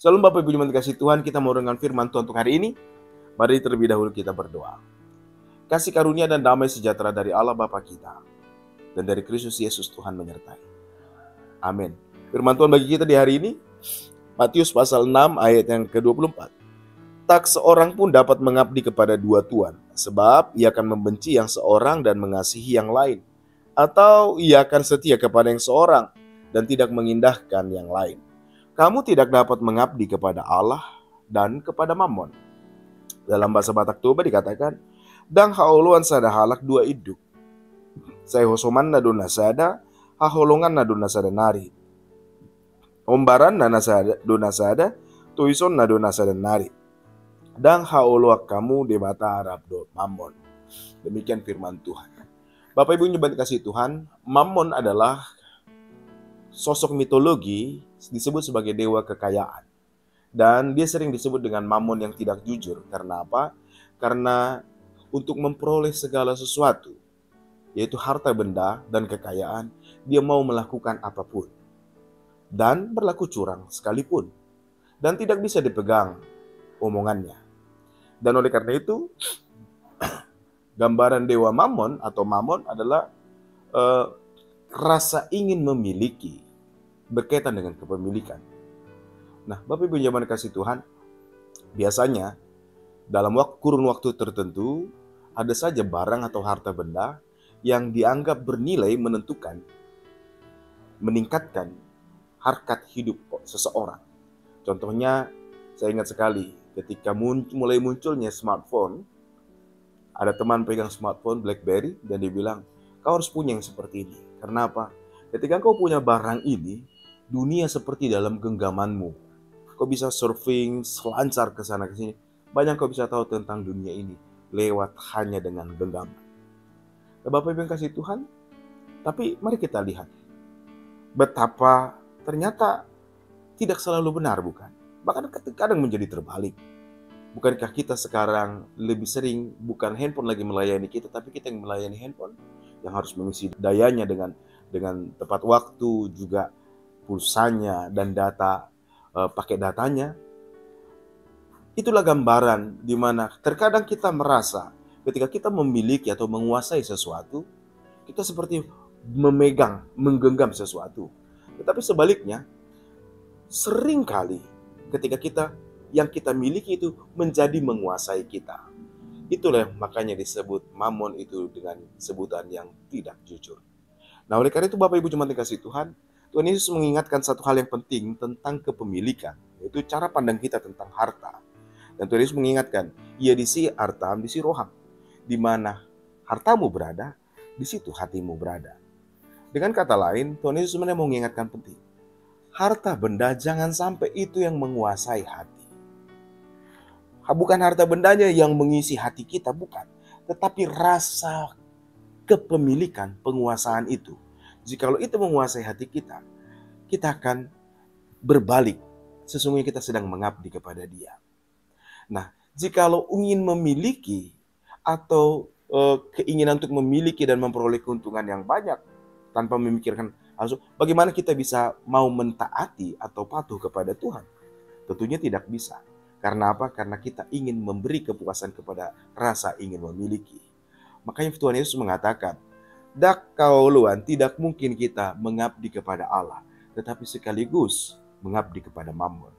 Salam Bapak Ibu jemaat kasih Tuhan, kita mau dengan firman Tuhan untuk hari ini. Mari terlebih dahulu kita berdoa. Kasih karunia dan damai sejahtera dari Allah Bapa kita dan dari Kristus Yesus Tuhan menyertai. Amin. Firman Tuhan bagi kita di hari ini, Matius pasal 6 ayat yang ke-24. Tak seorang pun dapat mengabdi kepada dua tuan, sebab ia akan membenci yang seorang dan mengasihi yang lain. Atau ia akan setia kepada yang seorang dan tidak mengindahkan yang lain. Kamu tidak dapat mengabdi kepada Allah dan kepada Mammon. Dalam bahasa Batak Toba dikatakan, dang hauluan sada halak dua iduk. Saya hosoman na dona sada, haholongan na dona sada nari. Ombaran na dona sada, tuison na dona sada nari. Dang hauluak kamu de bata Arab do Mammon. Demikian firman Tuhan. Bapak Ibu yang dikasihi Tuhan, Mammon adalah sosok mitologi disebut sebagai dewa kekayaan. Dan dia sering disebut dengan Mammon yang tidak jujur. Karena apa? Karena untuk memperoleh segala sesuatu, yaitu harta benda dan kekayaan, dia mau melakukan apapun. Dan berlaku curang sekalipun. Dan tidak bisa dipegang omongannya. Dan oleh karena itu, gambaran dewa Mammon atau Mammon adalah rasa ingin memiliki berkaitan dengan kepemilikan. Nah, Bapak Ibu yang dikasihi Tuhan, biasanya dalam kurun waktu tertentu ada saja barang atau harta benda yang dianggap bernilai menentukan, meningkatkan harkat hidup seseorang. Contohnya, saya ingat sekali ketika mulai munculnya smartphone, ada teman pegang smartphone BlackBerry dan dia bilang, kau harus punya yang seperti ini. Karena apa? Ketika kau punya barang ini, dunia seperti dalam genggamanmu. Kau bisa surfing, selancar ke sana ke sini. Banyak kau bisa tahu tentang dunia ini lewat hanya dengan genggaman. Nah, Bapak Ibu yang kasih Tuhan, tapi mari kita lihat betapa ternyata tidak selalu benar, bukan? Bahkan kadang menjadi terbalik. Bukankah kita sekarang lebih sering bukan handphone lagi melayani kita, tapi kita yang melayani handphone yang harus mengisi dayanya dengan tepat waktu, juga pulsanya dan data, pakai datanya. Itulah gambaran di mana terkadang kita merasa ketika kita memiliki atau menguasai sesuatu, kita seperti memegang, menggenggam sesuatu. Tetapi sebaliknya, seringkali ketika yang kita miliki itu menjadi menguasai kita. Itulah makanya disebut Mammon itu dengan sebutan yang tidak jujur. Nah, oleh karena itu Bapak Ibu jemaat dikasihi Tuhan, Tuhan Yesus mengingatkan satu hal yang penting tentang kepemilikan, yaitu cara pandang kita tentang harta. Dan Tuhan Yesus mengingatkan, ia disi hartam, disi roham. Di mana hartamu berada, di situ hatimu berada. Dengan kata lain, Tuhan Yesus sebenarnya mau mengingatkan penting. Harta benda jangan sampai itu yang menguasai hati. Bukan harta bendanya yang mengisi hati kita, bukan. Tetapi rasa kepemilikan, penguasaan itu. Jikalau itu menguasai hati kita, kita akan berbalik. Sesungguhnya kita sedang mengabdi kepada Dia. Nah, jikalau ingin memiliki atau keinginan untuk memiliki dan memperoleh keuntungan yang banyak tanpa memikirkan langsung bagaimana kita bisa mau mentaati atau patuh kepada Tuhan, tentunya tidak bisa. Karena apa? Karena kita ingin memberi kepuasan kepada rasa ingin memiliki. Makanya Tuhan Yesus mengatakan, dak kauluan, tidak mungkin kita mengabdi kepada Allah, tetapi sekaligus mengabdi kepada Mammon.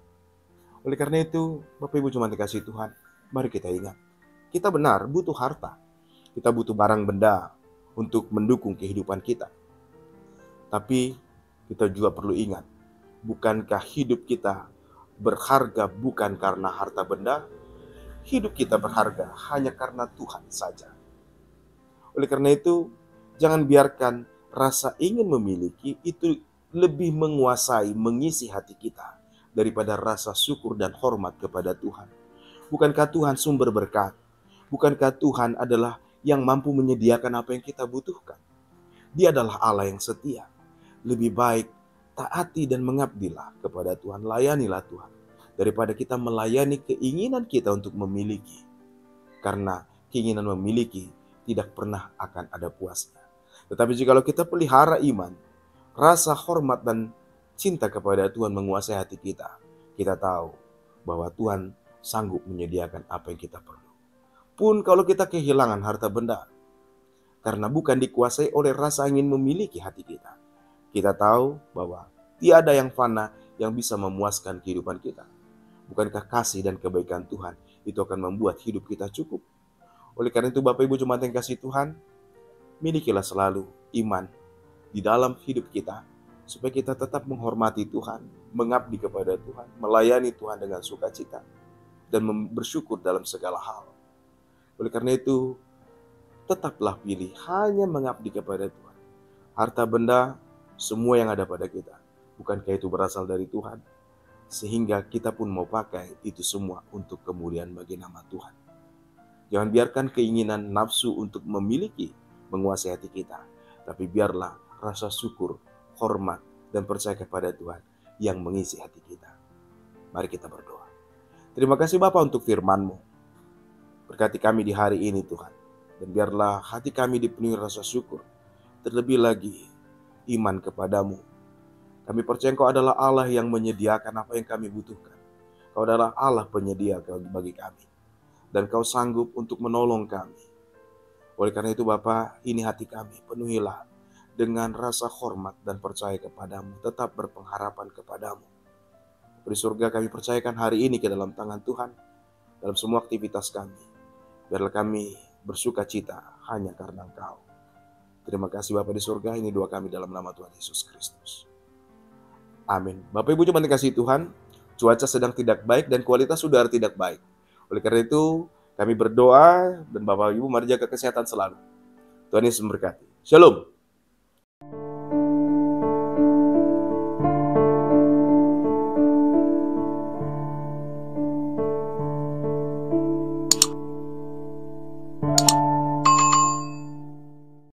Oleh karena itu, Bapak Ibu jemaat dikasihi Tuhan, mari kita ingat, kita benar butuh harta. Kita butuh barang benda untuk mendukung kehidupan kita. Tapi kita juga perlu ingat, bukankah hidup kita berharga bukan karena harta benda? Hidup kita berharga hanya karena Tuhan saja. Oleh karena itu, jangan biarkan rasa ingin memiliki itu lebih menguasai, mengisi hati kita daripada rasa syukur dan hormat kepada Tuhan. Bukankah Tuhan sumber berkat? Bukankah Tuhan adalah yang mampu menyediakan apa yang kita butuhkan? Dia adalah Allah yang setia. Lebih baik taati dan mengabdilah kepada Tuhan, layanilah Tuhan, daripada kita melayani keinginan kita untuk memiliki. Karena keinginan memiliki tidak pernah akan ada puasnya. Tetapi jikalau kita pelihara iman, rasa hormat dan cinta kepada Tuhan menguasai hati kita, kita tahu bahwa Tuhan sanggup menyediakan apa yang kita perlu. Pun kalau kita kehilangan harta benda, karena bukan dikuasai oleh rasa ingin memiliki hati kita, kita tahu bahwa tiada yang fana yang bisa memuaskan kehidupan kita. Bukankah kasih dan kebaikan Tuhan itu akan membuat hidup kita cukup? Oleh karena itu Bapak Ibu jemaat yang kasih Tuhan, milikilah selalu iman di dalam hidup kita, supaya kita tetap menghormati Tuhan, mengabdi kepada Tuhan, melayani Tuhan dengan sukacita, dan bersyukur dalam segala hal. Oleh karena itu, tetaplah pilih hanya mengabdi kepada Tuhan. Harta benda, semua yang ada pada kita, bukankah itu berasal dari Tuhan? Sehingga kita pun mau pakai itu semua untuk kemuliaan bagi nama Tuhan. Jangan biarkan keinginan nafsu untuk memiliki menguasai hati kita, tapi biarlah rasa syukur, hormat, dan percaya kepada Tuhan yang mengisi hati kita. Mari kita berdoa. Terima kasih Bapa untuk firman-Mu. Berkati kami di hari ini Tuhan. Dan biarlah hati kami dipenuhi rasa syukur. Terlebih lagi iman kepadamu. Kami percaya Engkau adalah Allah yang menyediakan apa yang kami butuhkan. Kau adalah Allah penyedia bagi kami. Dan Kau sanggup untuk menolong kami. Oleh karena itu Bapa, ini hati kami, penuhilah dengan rasa hormat dan percaya kepadamu, tetap berpengharapan kepadamu. Di surga kami percayakan hari ini ke dalam tangan Tuhan, dalam semua aktivitas kami. Biarlah kami bersuka cita hanya karena Engkau. Terima kasih Bapa di surga, ini doa kami dalam nama Tuhan Yesus Kristus. Amin. Bapak Ibu jemaat dikasihi Tuhan, cuaca sedang tidak baik dan kualitas udara tidak baik. Oleh karena itu, kami berdoa dan Bapak Ibu mari jaga kesehatan selalu. Tuhan Yesus memberkati. Shalom.